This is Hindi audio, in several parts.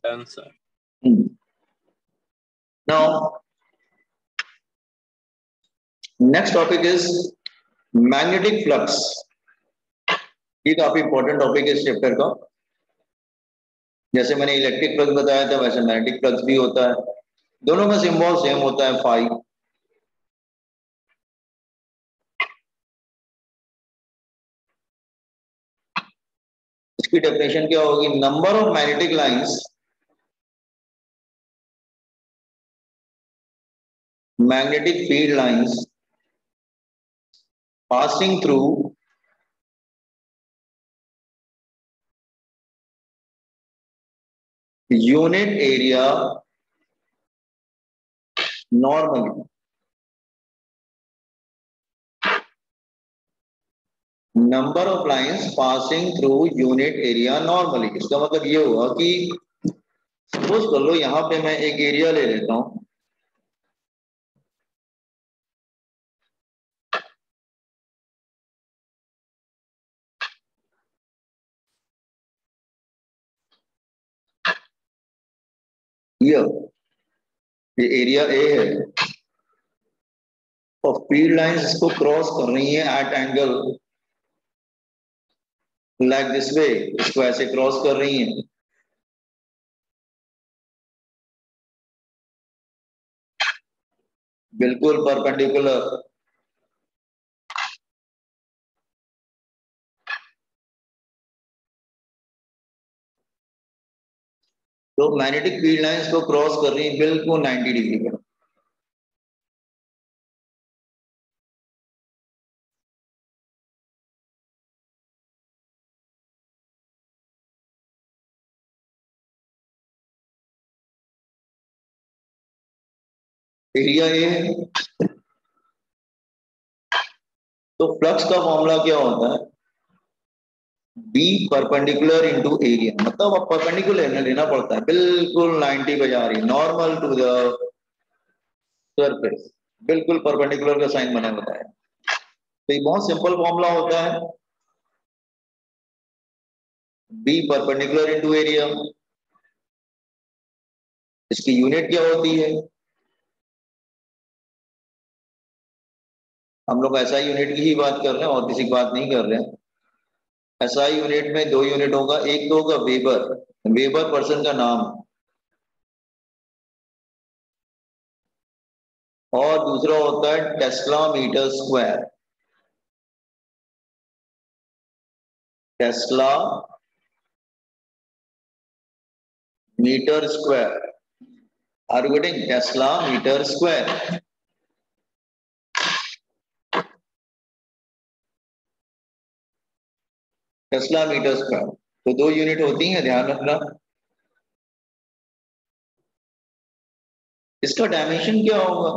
Done, sir. Now, next topic is magnetic flux. ये काफी इंपॉर्टेंट टॉपिक है इस चैप्टर का। जैसे मैंने इलेक्ट्रिक फ्लक्स बताया था वैसे मैग्नेटिक फ्लक्स भी होता है, दोनों का सिंबल सेम होता है फाई। इसकी डेफिनेशन क्या होगी? Number of magnetic lines, magnetic field lines passing through unit area normally। Number of lines passing through unit area normally, इसका मतलब ये हुआ कि सपोज कर लो यहां पे मैं एक एरिया ले लेता हूं, ये एरिया ए है और फील्ड लाइंस इसको क्रॉस कर रही है at angle like this way, इसको ऐसे क्रॉस कर रही है। बिल्कुल परपेंडिकुलर। तो मैग्नेटिक फील्ड लाइंस को क्रॉस कर रही है बिल्कुल 90 डिग्री पर। एरिया ए है। तो फ्लक्स का फॉर्मूला क्या होता है? बी परपेंडिकुलर इंटू एरिया, मतलब अब परपेंडिकुलर लेना पड़ता है, बिल्कुल 90 पे जा रही, नॉर्मल टू द सरफेस, बिल्कुल परपेंडिकुलर का साइन बना होता है। तो ये बहुत सिंपल फॉर्मूला होता है, बी परपेंडिकुलर इंटू एरिया। इसकी यूनिट क्या होती है? हम लोग एसआई यूनिट की ही बात कर रहे हैं और किसी की बात नहीं कर रहे हैं। एसआई यूनिट में दो यूनिट होगा, एक तो होगा वेबर, वेबर पर्सन का नाम, और दूसरा होता है tesla metre square. Tesla metre square, are you getting? Tesla metre square. Tesla metre square, तो दो यूनिट होती हैं, ध्यान रखना। इसका डायमेंशन क्या होगा?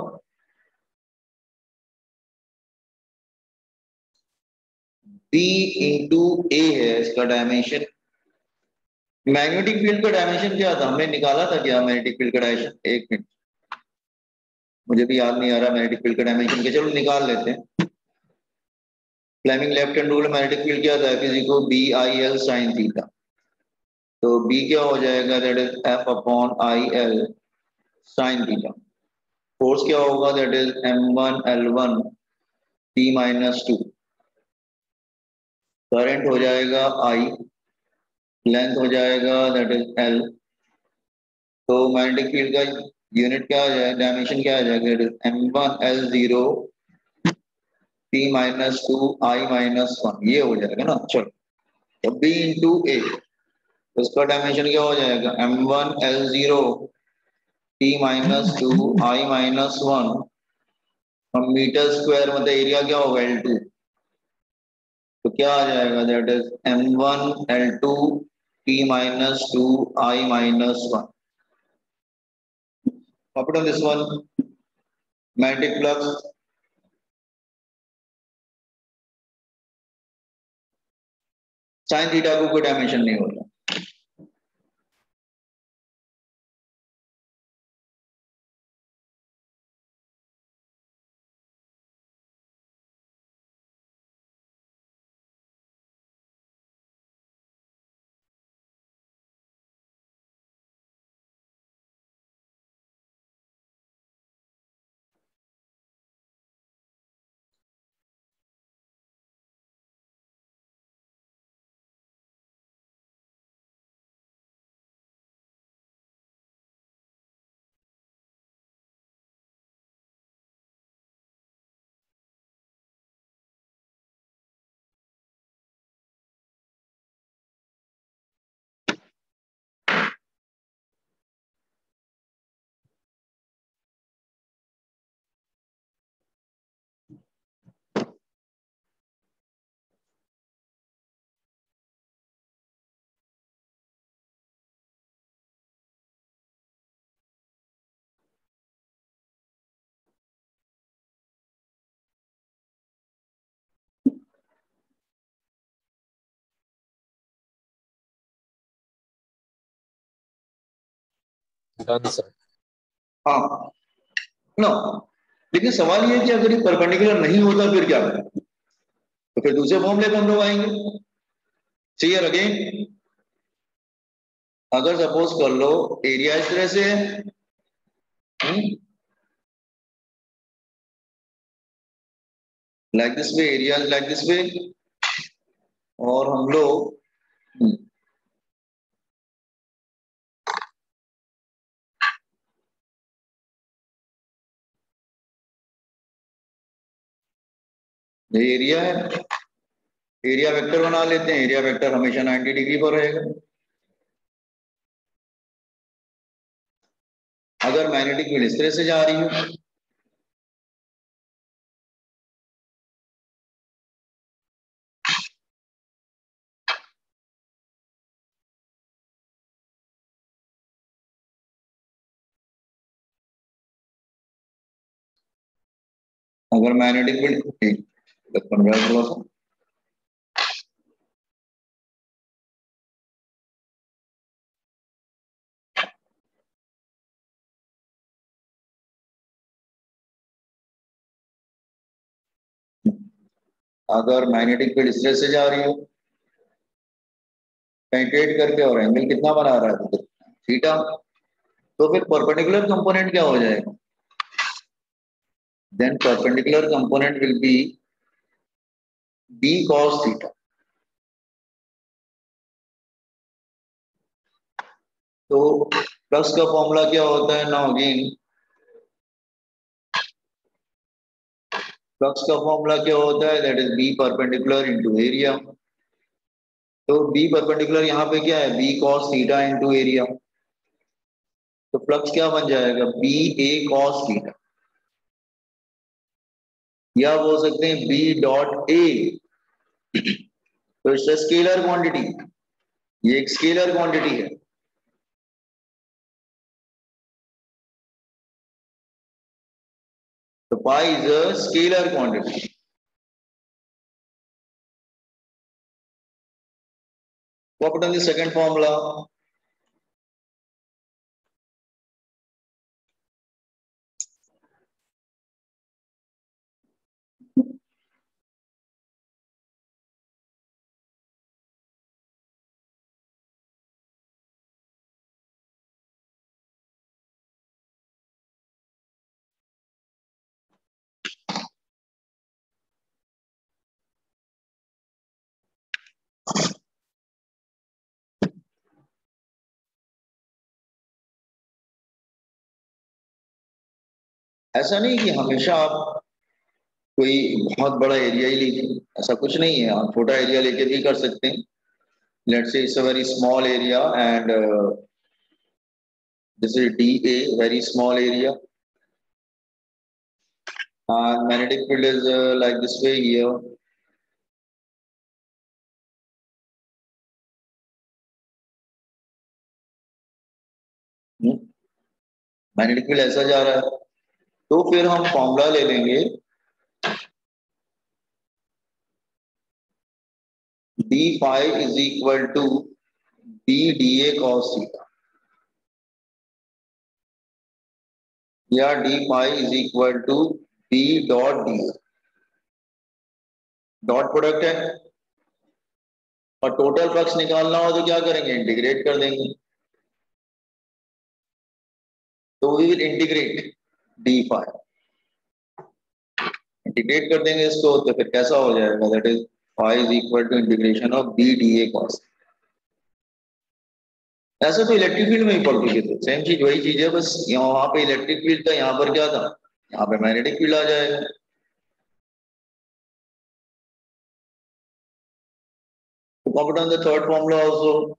बी इंटू ए है इसका डायमेंशन। मैग्नेटिक फील्ड का डायमेंशन क्या था, हमने निकाला था क्या मैग्नेटिक फील्ड का डायमेंशन? एक मिनट, मुझे भी याद नहीं आ रहा मैग्नेटिक फील्ड का डायमेंशन के, चलो निकाल लेते हैं। Fleming left hand rule, magnetic field क्या था? किसी को B I L sine theta. तो बी क्या हो जाएगा? That is F upon I L sine theta. Force क्या होगा? That is M one L one T minus two. Current हो जाएगा आई, लेंथ हो जाएगा दैट इज एल। तो मैग्नेटिक फील्ड का यूनिट क्या आ जाएगा, डायमेंशन क्या आ जाएगा? That is M one L zero T minus two I minus one, ये हो जाएगा ना। चलो, तो बी इंटू ए, उसका डायमेंशन क्या हो जाएगा? M one L zero T minus two I minus one, metre square मतलब एरिया क्या होगा? L two. तो क्या आ जाएगा? That is M one L two T minus two I minus one. Put on this one, magnetic flux sine theta को कोई डायमेंशन नहीं होता। Done sir. हाँ ना, लेकिन सवाल ये है कि अगर ये परपेंडिकुलर नहीं होता फिर क्या करें? तो फिर दूसरे फॉर्मूले पे हम लोग आएंगे। क्लियर अगेन, अगर सपोज कर लो एरिया इस तरह से है, like this way, area like this वे, और हम लोग ये एरिया है, एरिया वेक्टर बना लेते हैं। एरिया वेक्टर हमेशा 90 डिग्री पर रहेगा। अगर मैग्नेटिक फील्ड इस तरह से जा रही है, अगर मैग्नेटिक फील्ड बन रहा है थोड़ा सा, अगर मैग्नेटिक फील्ड इस तरह से जा रही हो पेनिट्रेट करके, और एंगल कितना बना रहा है तो थीटा, तो फिर परपेंडिकुलर कंपोनेंट क्या हो जाएगा? Then perpendicular component will be B cos theta. तो फ्लक्स का फॉर्मूला क्या होता है? नाउ अगेन, फ्लक्स का फॉर्मूला क्या होता है? That is B perpendicular into area. तो बी परपेंडिकुलर यहाँ पे क्या है? B cos theta into area. तो फ्लक्स क्या बन जाएगा? बी ए cos थीटा, या बोल सकते हैं बी डॉट ए। तो इससे स्केलर क्वांटिटी, ये एक स्केलर क्वांटिटी है। तो pi is a scalar quantity. What put on the second formula? ऐसा नहीं कि हमेशा आप कोई बहुत बड़ा एरिया ही लीजिए, ऐसा कुछ नहीं है। आप छोटा एरिया लेके भी कर सकते हैं। Let's say it's a very small area and this is D A, very small area, and magnetic field is like this way here. Magnetic field ऐसा जा रहा है, तो फिर हम फॉर्मूला ले लेंगे D phi is equal to B D A cos theta, या D phi is equal to B dot D A. Dot product है, और टोटल फ्लक्स निकालना हो तो क्या करेंगे? इंटीग्रेट कर देंगे। तो we will integrate D phi, integrate कर देंगे इसको, तो फिर कैसा हो जाएगा? That is phi is equal to integration of B D A cos. ऐसा तो इलेक्ट्रिक फील्ड में ही पढ़ चुके थे, सेम चीज वही चीज है, बस यहाँ वहां पे इलेक्ट्रिक फील्ड था, यहाँ पर क्या था? यहाँ पे मैग्नेटिक फील्ड आ जाएगा। तो compute on the third formula also.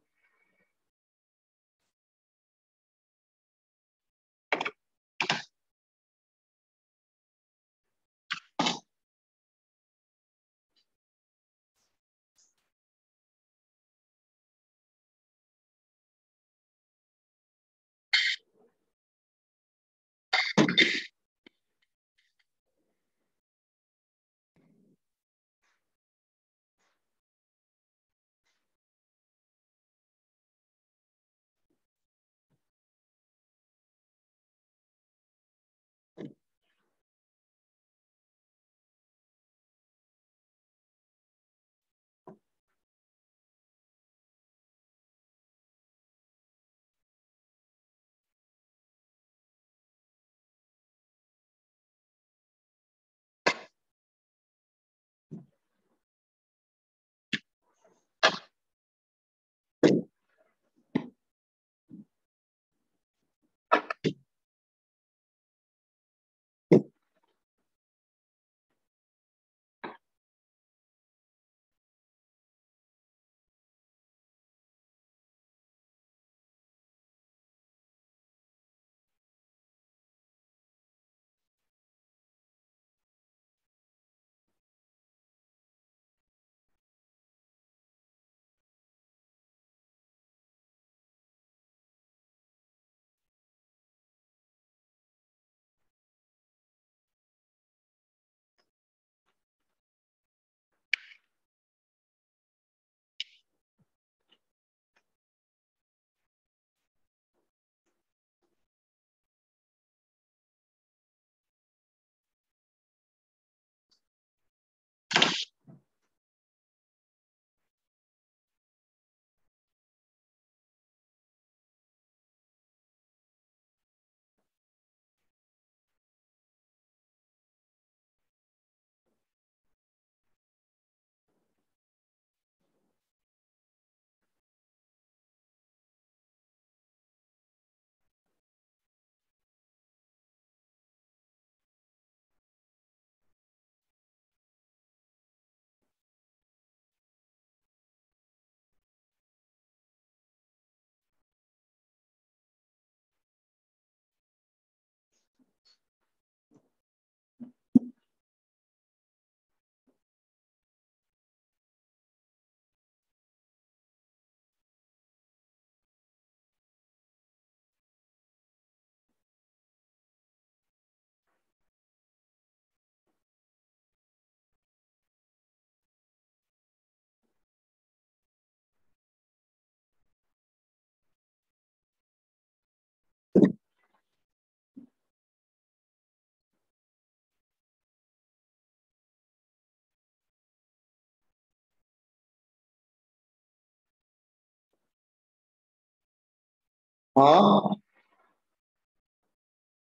हाँ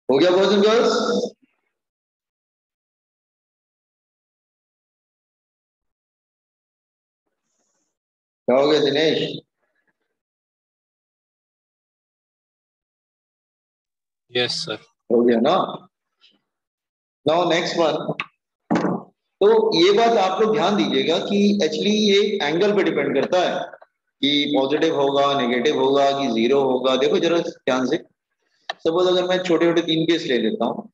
हो गया बॉयज एंड गर्ल्स? क्या हो गया दिनेश? Yes sir. हो गया ना? Now next one. तो ये बात आप लोग ध्यान दीजिएगा कि एक्चुअली ये एंगल पे डिपेंड करता है कि पॉजिटिव होगा नेगेटिव होगा कि जीरो होगा। देखो जरा ध्यान से। सपोज अगर मैं छोटे छोटे 3 केस ले लेता हूँ।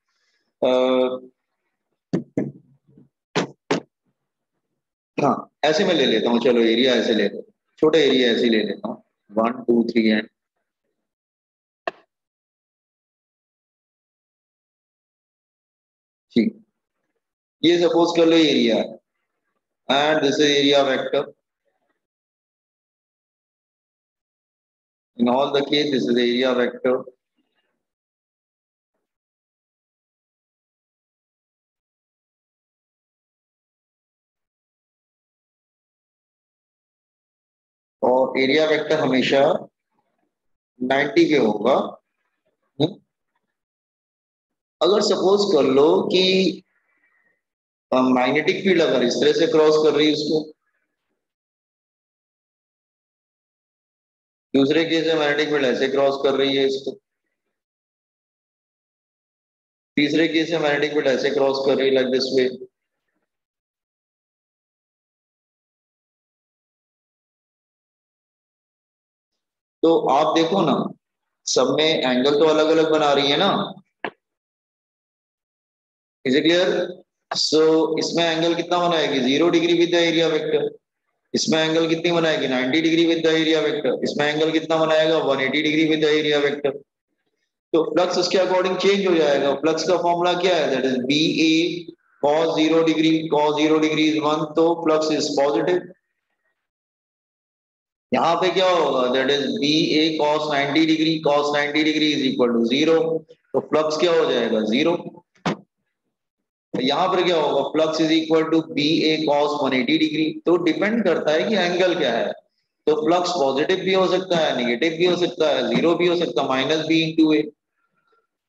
हाँ ऐसे मैं ले लेता हूँ, चलो एरिया ऐसे ले लेता हूँ, छोटा एरिया ऐसे ले लेता हूँ। 1 2 3 एंड ठीक। ये सपोज कर लो area and this is area vector. In all the case this is area vector. और एरिया वेक्टर हमेशा 90 पे होगा। हम्म? अगर सपोज कर लो कि मैग्नेटिक फील्ड अगर इस तरह से क्रॉस कर रही है उसको, दूसरे केस में मैग्नेटिक फील्ड ऐसे क्रॉस कर रही है इसको, तीसरे केस में मैग्नेटिक फील्ड ऐसे क्रॉस कर रही है लाइक दिस वे। तो आप देखो ना, सब में एंगल तो अलग अलग बना रही है ना। Is it clear? सो इसमें एंगल कितना बनाएगी? 0 degree with the area vector. इसमें एंगल कितनी बनाएगी? 90 degree with the area vector. इसमें एंगल कितना बनाएगा? 180 degree with the area vector. तो फ्लक्स उसके अकॉर्डिंग चेंज हो जाएगा। फ्लक्स का फॉर्मूला क्या है? That is B A cos 0 degree. cos 0 degree is 1, तो फ्लक्स इज पॉजिटिव। यहाँ पे क्या होगा? That is B A cos 90 degree. cos 90 degree is equal to 0, तो फ्लक्स क्या हो जाएगा? 0। यहाँ पर क्या होगा? Flux is equal to B A cos 180 degree. तो डिपेंड करता है कि एंगल क्या है। तो फ्लक्स पॉजिटिव भी हो सकता है, निगेटिव भी हो सकता है, जीरो भी हो सकता है, minus B into A.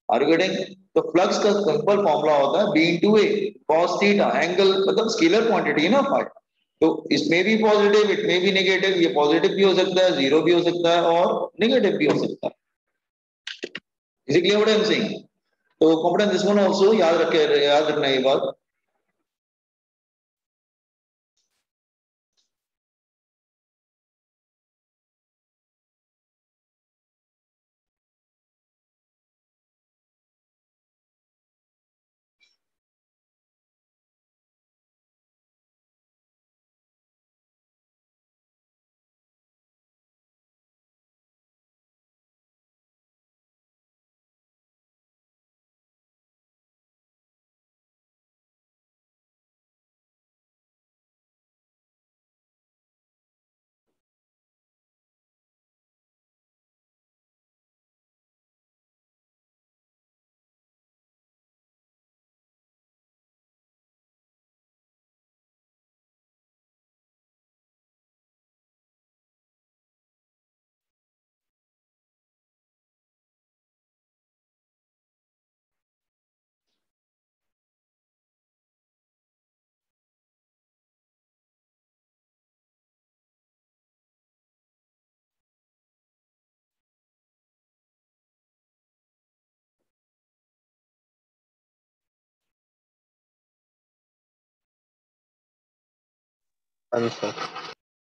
Are you getting? तो फ्लक्स का सिंपल फॉर्मूला होता है B into A cos theta. Angle मतलब स्केलर क्वांटिटी है ना फाई। तो इसमें भी पॉजिटिव, इट में भी नेगेटिव। ये पॉजिटिव भी हो सकता है, जीरो भी हो सकता है और नेगेटिव भी हो सकता है। Is it clear what I am saying? तो कॉम्पिटेंस दिस वन आल्सो याद रखे, याद रखना ये बात।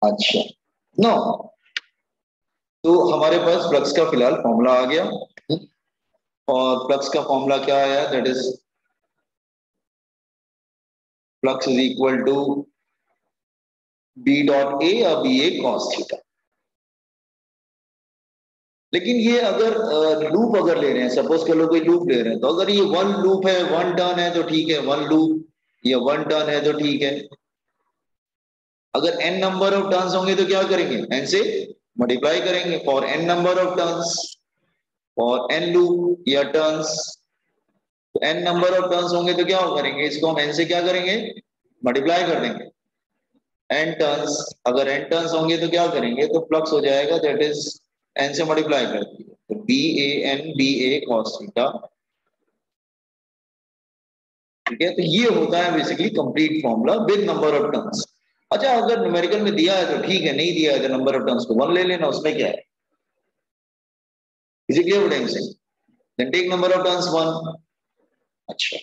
अच्छा नो, तो हमारे पास फ्लक्स का फिलहाल फॉर्मूला आ गया। और फ्लक्स का फॉर्मूला क्या आया? That is flux is equal to B dot A या बी ए cos थीटा। लेकिन ये अगर लूप अगर ले रहे हैं, सपोज कर लो कोई लूप ले रहे हैं, तो अगर ये वन लूप है, वन टर्न है तो ठीक है, वन लूप, ये वन टर्न है तो ठीक है। अगर n नंबर ऑफ टर्न्स होंगे तो क्या करेंगे? n से मल्टीप्लाई करेंगे for n number of turns, for n loop या टर्न्स। तो n नंबर ऑफ टर्न्स होंगे तो क्या करेंगे? इसको हम n से क्या करेंगे? मल्टीप्लाई कर देंगे। n टर्न्स, अगर n टर्न्स होंगे तो क्या करेंगे? तो फ्लक्स हो जाएगा दैट इज n से मल्टीप्लाई कर दिए BAN cos थीटा, ठीक है। तो ये होता है basically complete formula with number of terms. अच्छा, अगर न्यूमेरिकल में दिया है तो ठीक है, नहीं दिया है तो नंबर ऑफ टर्म्स को 1 ले लेना, उसमें क्या है। Is it clear what I am saying? Then take number of terms 1। अच्छा,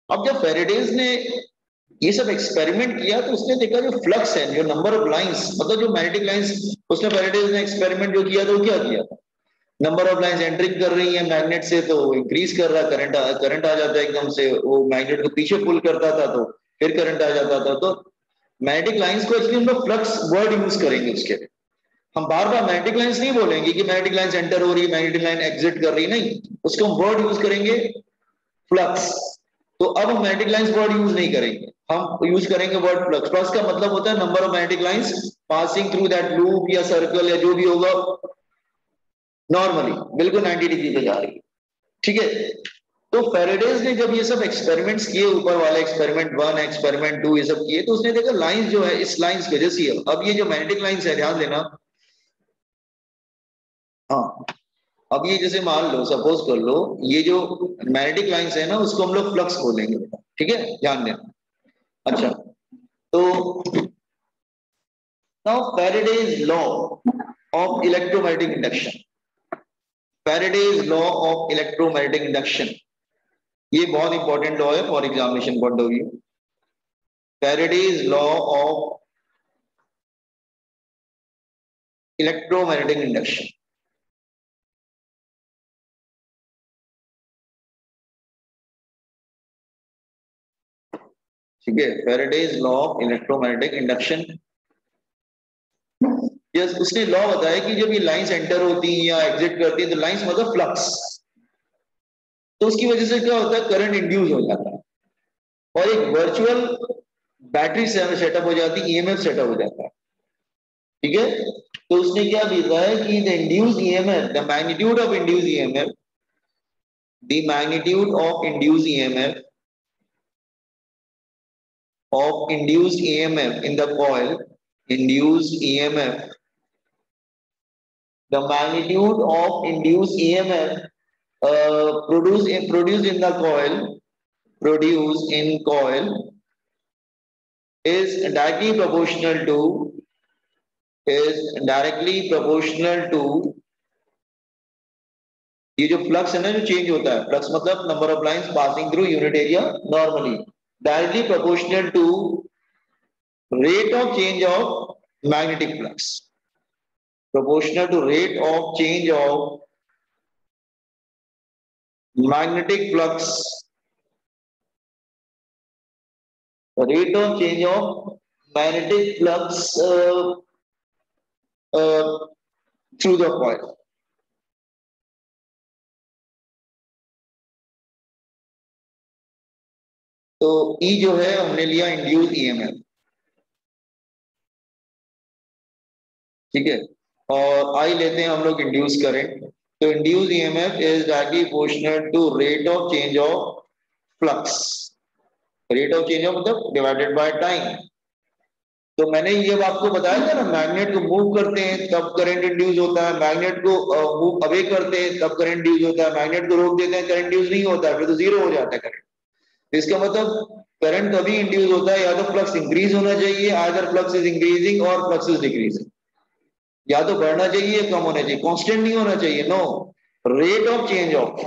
अब जब फेरेडेज ने ये सब एक्सपेरिमेंट किया तो उसने देखा जो फ्लक्स है, जो नंबर ऑफ लाइंस, मतलब जो मैग्नेटिक लाइंस, उसने फेरेडेज ने एक्सपेरिमेंट जो किया तो क्या किया था, नंबर ऑफ लाइंस एंट्रिंग कर रही है मैग्नेट से तो इंक्रीज कर रहा है, करंट आ जाता है एकदम से, वो मैग्नेट को पीछे पुल करता था तो फिर करंट आ जाता था। तो मैग्नेटिक लाइंस को एक्चुअली हम लोग फ्लक्स वर्ड यूज करेंगे उसके लिए। हम बार बार मैग्नेटिक लाइंस नहीं बोलेंगे कि मैग्नेटिक लाइंस एंटर हो रही है, मैग्नेटिक लाइन एग्जिट कर रही है, नहीं, उसको हम वर्ड यूज करेंगे फ्लक्स। तो अब हम मैग्नेटिक लाइंस वर्ड यूज नहीं करेंगे, हम यूज करेंगे वर्ड फ्लक्स। फ्लक्स का मतलब होता है number of magnetic lines passing through that loop या सर्कल या जो भी होगा, नॉर्मली बिल्कुल 90 डिग्री पे जा रही है, ठीक है। तो फेरेडेज ने जब ये सब एक्सपेरिमेंट्स किए, ऊपर वाले एक्सपेरिमेंट 1 एक्सपेरिमेंट 2 ये सब किए, तो उसने देखा लाइंस जो है, इस लाइंस की वजह से, अब ये जो मैग्नेटिक लाइंस है, ध्यान देना, हाँ, अब ये जैसे मान लो, सपोज कर लो, ये जो मैग्नेटिक लाइंस है ना, उसको हम लोग फ्लक्स बोलेंगे, ठीक है, ध्यान देना। अच्छा, तो now Faraday's law of electromagnetic induction, Faraday's law of electromagnetic induction, ये बहुत इंपॉर्टेंट लॉ है for examination point of view. Faraday's law of electromagnetic induction, ठीक है, Faraday's law of electromagnetic induction। Yes, उसने लॉ बताया कि जब ये लाइंस एंटर होती हैं या एग्जिट करती हैं तो लाइंस मतलब फ्लक्स, तो उसकी वजह से क्या होता है, करंट इंड्यूस हो जाता है और एक वर्चुअल बैटरी सेटअप हो जाती है, ईएमएफ सेटअप हो जाता है, ठीक है। तो उसने क्या लिखा है कि the induced EMF, the magnitude of induced EMF, the magnitude of induced EMF of induced EMF in the coil, induced EMF, the magnitude of induced EMF produced in the coil, produced in coil is directly proportional to, is directly proportional to, ये जो फ्लक्स है ना, जो चेंज होता है, फ्लक्स मतलब number of lines passing through unit area normally, directly proportional to rate of change of magnetic flux, proportional to rate of change of magnetic flux, rate of change of magnetic flux through the coil। तो E जो है हमने लिया इंड्यूस ईएमएफ, ठीक है, और I लेते हैं हम लोग इंड्यूस करंट। तो induce EMF is directly proportional to rate of change of flux, rate of change of मतलब डिवाइडेड बाय टाइम। तो मैंने ये आपको बताया था ना, मैग्नेट को मूव करते हैं तब करंट इंड्यूस होता है, मैग्नेट को मूव अवे करते हैं तब करंट इंड्यूस होता है, मैग्नेट को रोक देते हैं करंट इंड्यूस नहीं होता है, फिर तो जीरो हो जाता है करंट। इसका मतलब करंट तभी इंड्यूस होता है या तो फ्लक्स इंक्रीज होना चाहिए, आइदर फ्लक्स इज इंक्रीजिंग और फ्लक्स इज डिक्रीजिंग, या तो बढ़ना चाहिए कम होना चाहिए, कांस्टेंट नहीं होना चाहिए, no, rate of change of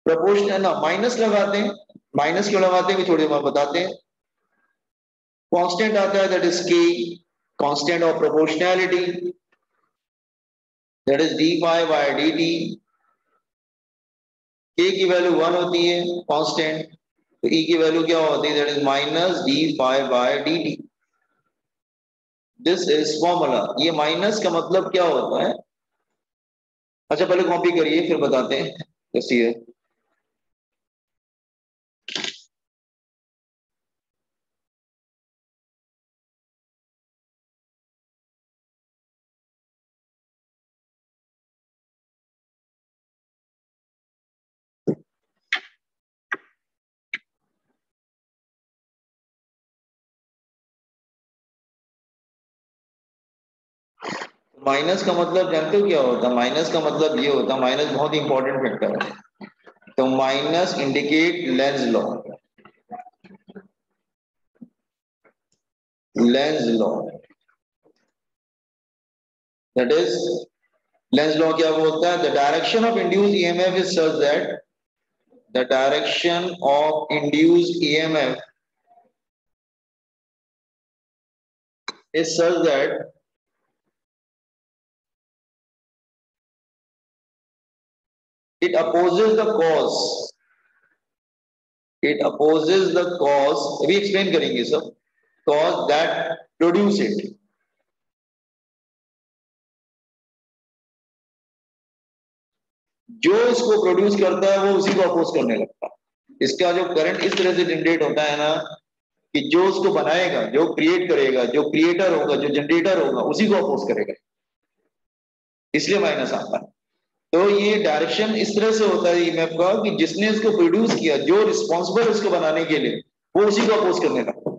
proportional ना, माइनस लगाते हैं, माइनस क्यों लगाते हैं थोड़ी देर बताते हैं। कांस्टेंट आता है that is K, constant of proportionality, that is d phi by d t, K की वैल्यू 1 होती है कांस्टेंट, तो ई की वैल्यू क्या होती है, that is minus d phi by d t. This is formula. ये माइनस का मतलब क्या होता है, अच्छा पहले कॉपी करिए फिर बताते हैं कैसी है। माइनस का मतलब जानते हो क्या होता है? माइनस का मतलब ये होता है, माइनस बहुत इंपॉर्टेंट फैक्टर है। तो minus indicate Lenz law, Lenz law that is, Lenz law क्या बोलता है? The direction of induced EMF is such that, the direction of induced EMF is such that it opposes the cause, it opposes the cause, अभी explain करेंगे सब, cause that produce it, जो इसको प्रोड्यूस करता है वो उसी को अपोज करने लगता है। इसका जो करंट इस तरह से जनरेट होता है ना कि जो उसको बनाएगा, जो क्रिएट करेगा, जो क्रिएटर होगा, जो जनरेटर होगा, उसी को अपोज करेगा, इसलिए माइनस आता है। तो ये डायरेक्शन इस तरह से होता है ईएमएफ का कि जिसने इसको प्रोड्यूस किया, जो रिस्पॉन्सिबल इसको बनाने के लिए, वो उसी को अपोज करने लगता है।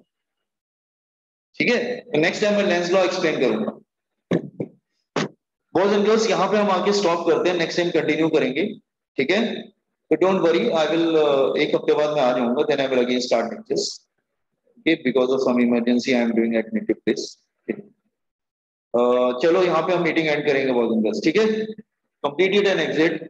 ठीक है, तो नेक्स्ट टाइम मैं लेंस लॉ एक्सप्लेन करूंगा। बॉयज एंड गर्ल्स, यहाँ पे हम आके स्टॉप करते हैं, नेक्स्ट टाइम कंटिन्यू करेंगे। ठीक है, तो डोंट वरी, आई विल एक हफ्ते बाद मैं आ जाऊंगा, then I will again start lectures. Okay, because of some emergency I am doing at native place. चलो यहाँ पे हम मीटिंग एंड करेंगे बॉयज एंड गर्ल्स। ठीक है, कंप्लीट इट एंड एग्जिट।